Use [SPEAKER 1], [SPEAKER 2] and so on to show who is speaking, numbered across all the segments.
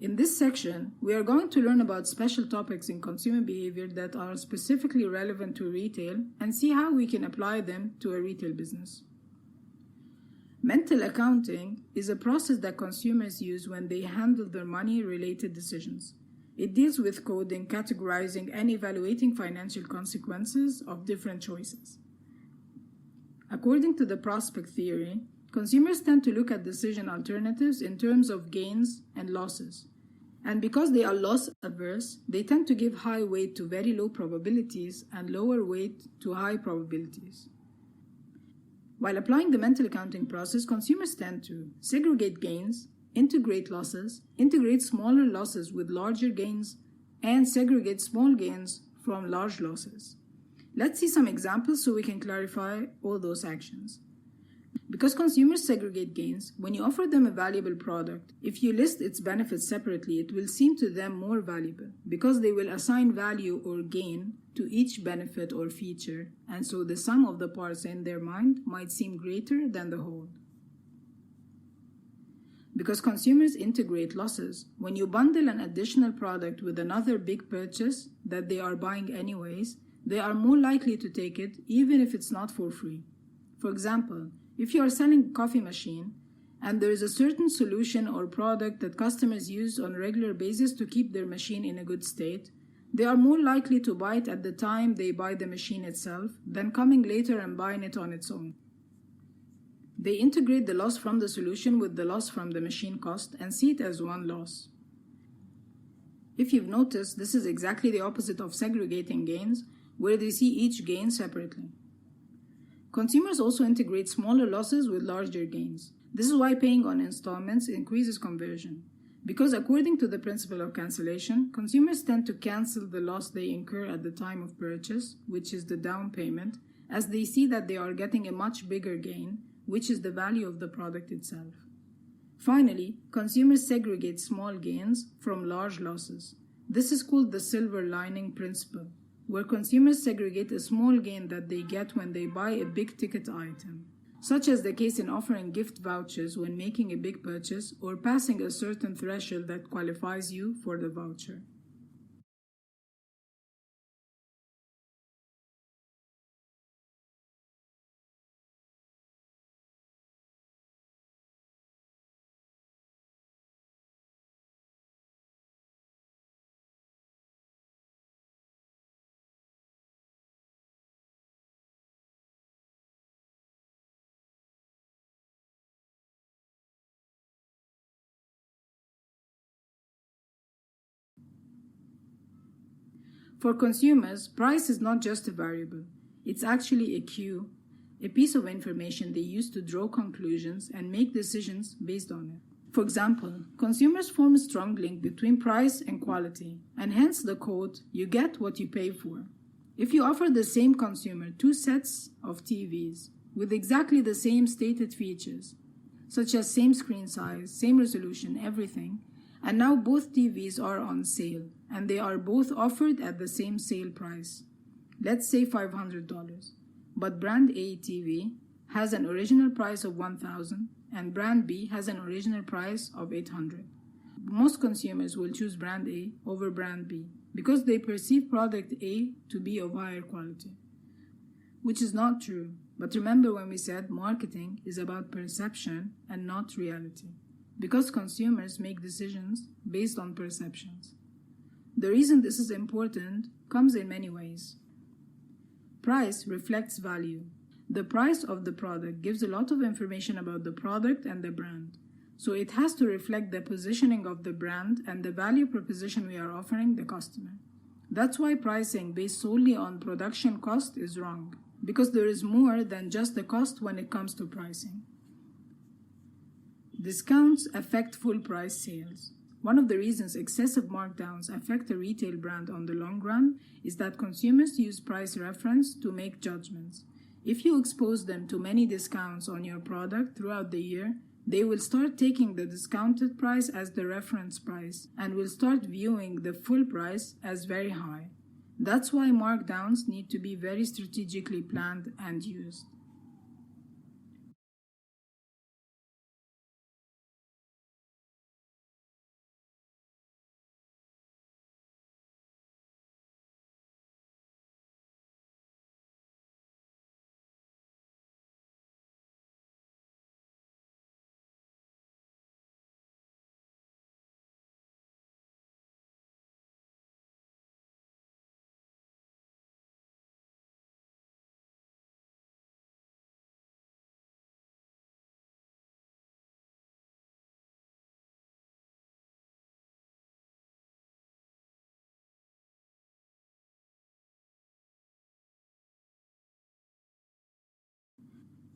[SPEAKER 1] In this section, we are going to learn about special topics in consumer behavior that are specifically relevant to retail and see how we can apply them to a retail business. Mental accounting is a process that consumers use when they handle their money-related decisions. It deals with coding, categorizing, and evaluating financial consequences of different choices. According to the prospect theory, consumers tend to look at decision alternatives in terms of gains and losses. And because they are loss averse, they tend to give high weight to very low probabilities and lower weight to high probabilities. While applying the mental accounting process, consumers tend to segregate gains, integrate losses, integrate smaller losses with larger gains, and segregate small gains from large losses. Let's see some examples so we can clarify all those actions. Because consumers segregate gains, when you offer them a valuable product, if you list its benefits separately, it will seem to them more valuable because they will assign value or gain to each benefit or feature, and so the sum of the parts in their mind might seem greater than the whole. Because consumers integrate losses, when you bundle an additional product with another big purchase that they are buying anyways, they are more likely to take it even if it's not for free. For example, if you are selling a coffee machine and there is a certain solution or product that customers use on a regular basis to keep their machine in a good state, they are more likely to buy it at the time they buy the machine itself than coming later and buying it on its own. They integrate the loss from the solution with the loss from the machine cost and see it as one loss. If you've noticed, this is exactly the opposite of segregating gains, where they see each gain separately. Consumers also integrate smaller losses with larger gains. This is why paying on installments increases conversion. Because according to the principle of cancellation, consumers tend to cancel the loss they incur at the time of purchase, which is the down payment, as they see that they are getting a much bigger gain, which is the value of the product itself. Finally, consumers segregate small gains from large losses. This is called the silver lining principle, where consumers segregate a small gain that they get when they buy a big ticket item, such as the case in offering gift vouchers when making a big purchase or passing a certain threshold that qualifies you for the voucher. For consumers, price is not just a variable. It's actually a cue, a piece of information they use to draw conclusions and make decisions based on it. For example, consumers form a strong link between price and quality, and hence the quote, "You get what you pay for." If you offer the same consumer two sets of TVs with exactly the same stated features, such as same screen size, same resolution, everything, and now both TVs are on sale, and they are both offered at the same sale price, let's say $500, but brand A TV has an original price of $1,000 and brand B has an original price of $800. Most consumers will choose brand A over brand B because they perceive product A to be of higher quality, which is not true. But remember when we said marketing is about perception and not reality, because consumers make decisions based on perceptions. The reason this is important comes in many ways. Price reflects value. The price of the product gives a lot of information about the product and the brand, so it has to reflect the positioning of the brand and the value proposition we are offering the customer. That's why pricing based solely on production cost is wrong, because there is more than just the cost when it comes to pricing. Discounts affect full price sales. One of the reasons excessive markdowns affect a retail brand on the long run is that consumers use price reference to make judgments. If you expose them to many discounts on your product throughout the year, they will start taking the discounted price as the reference price and will start viewing the full price as very high. That's why markdowns need to be very strategically planned and used.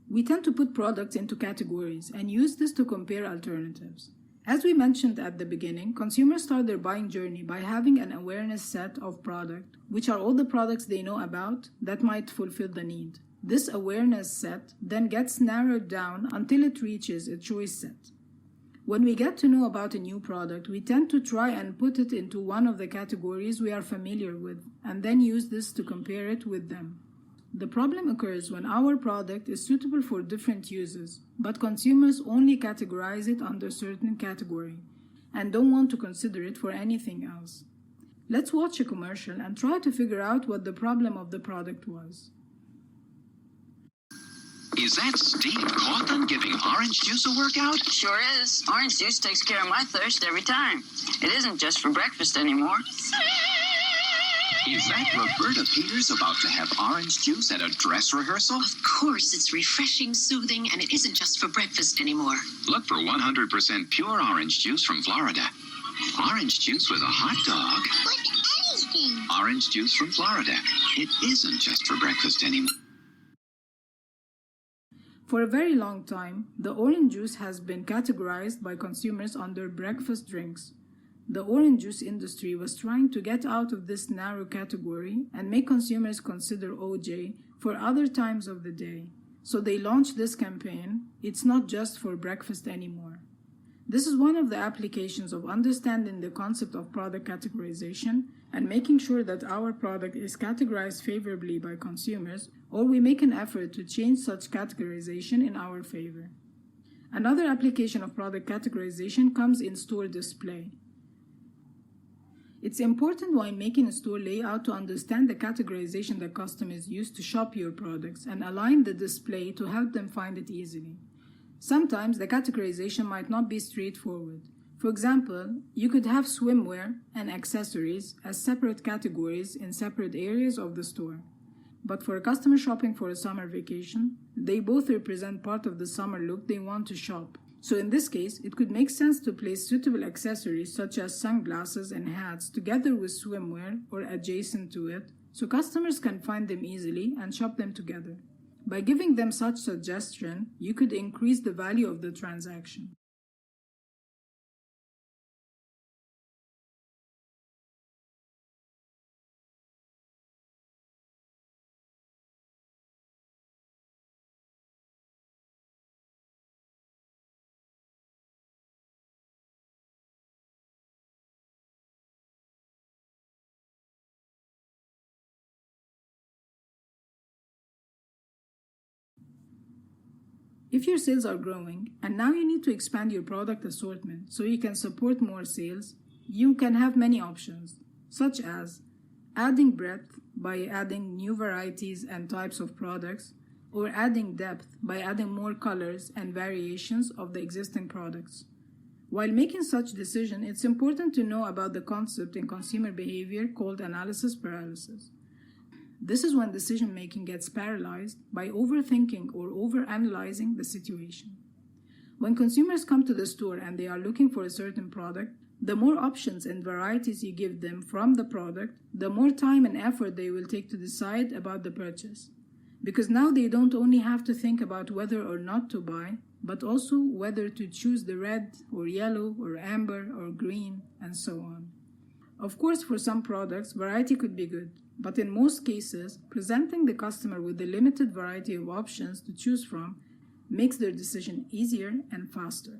[SPEAKER 1] We tend to put products into categories and use this to compare alternatives. As we mentioned at the beginning, consumers start their buying journey by having an awareness set of product, which are all the products they know about that might fulfill the need. This awareness set then gets narrowed down until it reaches a choice set. When we get to know about a new product, we tend to try and put it into one of the categories we are familiar with, and then use this to compare it with them. The problem occurs when our product is suitable for different uses, but consumers only categorize it under certain category and don't want to consider it for anything else. Let's watch a commercial and try to figure out what the problem of the product was.
[SPEAKER 2] Is that Steve Cawthon giving orange juice a workout?
[SPEAKER 3] Sure is. Orange juice takes care of my thirst every time. It isn't just for breakfast anymore.
[SPEAKER 2] Is that Roberta Peters about to have orange juice at a dress rehearsal?
[SPEAKER 4] Of course, it's refreshing, soothing, and it isn't just for breakfast anymore.
[SPEAKER 2] Look for 100% pure orange juice from Florida. Orange juice with a hot dog.
[SPEAKER 4] With anything.
[SPEAKER 2] Orange juice from Florida. It isn't just for breakfast anymore.
[SPEAKER 1] For a very long time, the orange juice has been categorized by consumers under breakfast drinks. The orange juice industry was trying to get out of this narrow category and make consumers consider OJ for other times of the day. So they launched this campaign, "It's not just for breakfast anymore." This is one of the applications of understanding the concept of product categorization and making sure that our product is categorized favorably by consumers, or we make an effort to change such categorization in our favor. Another application of product categorization comes in store display. It's important while making a store layout to understand the categorization that customers use to shop your products and align the display to help them find it easily. Sometimes the categorization might not be straightforward. For example, you could have swimwear and accessories as separate categories in separate areas of the store. But for a customer shopping for a summer vacation, they both represent part of the summer look they want to shop. So in this case, it could make sense to place suitable accessories such as sunglasses and hats together with swimwear or adjacent to it, so customers can find them easily and shop them together. By giving them such suggestion, you could increase the value of the transaction. If your sales are growing and now you need to expand your product assortment so you can support more sales, you can have many options, such as adding breadth by adding new varieties and types of products, or adding depth by adding more colors and variations of the existing products. While making such decision, it's important to know about the concept in consumer behavior called analysis paralysis. This is when decision-making gets paralyzed by overthinking or overanalyzing the situation. When consumers come to the store and they are looking for a certain product, the more options and varieties you give them from the product, the more time and effort they will take to decide about the purchase. Because now they don't only have to think about whether or not to buy, but also whether to choose the red or yellow or amber or green and so on. Of course, for some products, variety could be good, but in most cases, presenting the customer with a limited variety of options to choose from makes their decision easier and faster.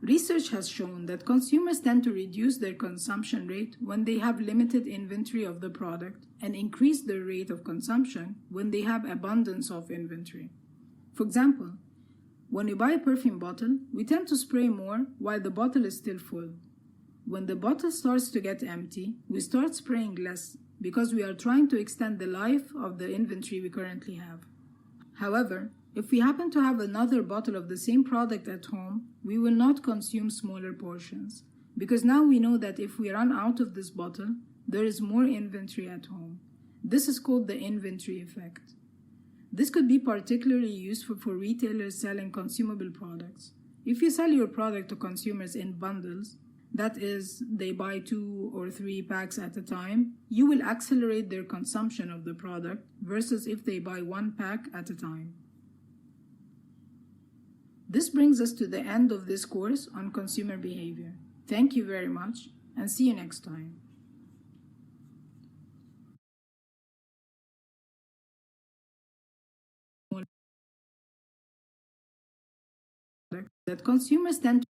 [SPEAKER 1] Research has shown that consumers tend to reduce their consumption rate when they have limited inventory of the product and increase their rate of consumption when they have abundance of inventory. For example, when we buy a perfume bottle, we tend to spray more while the bottle is still full. When the bottle starts to get empty, we start spraying less because we are trying to extend the life of the inventory we currently have. However, if we happen to have another bottle of the same product at home, we will not consume smaller portions, because now we know that if we run out of this bottle, there is more inventory at home. This is called the inventory effect. This could be particularly useful for retailers selling consumable products. If you sell your product to consumers in bundles, that is, they buy 2 or 3 packs at a time, you will accelerate their consumption of the product versus if they buy 1 pack at a time. This brings us to the end of this course on consumer behavior. Thank you very much, and see you next time. That consumers tend to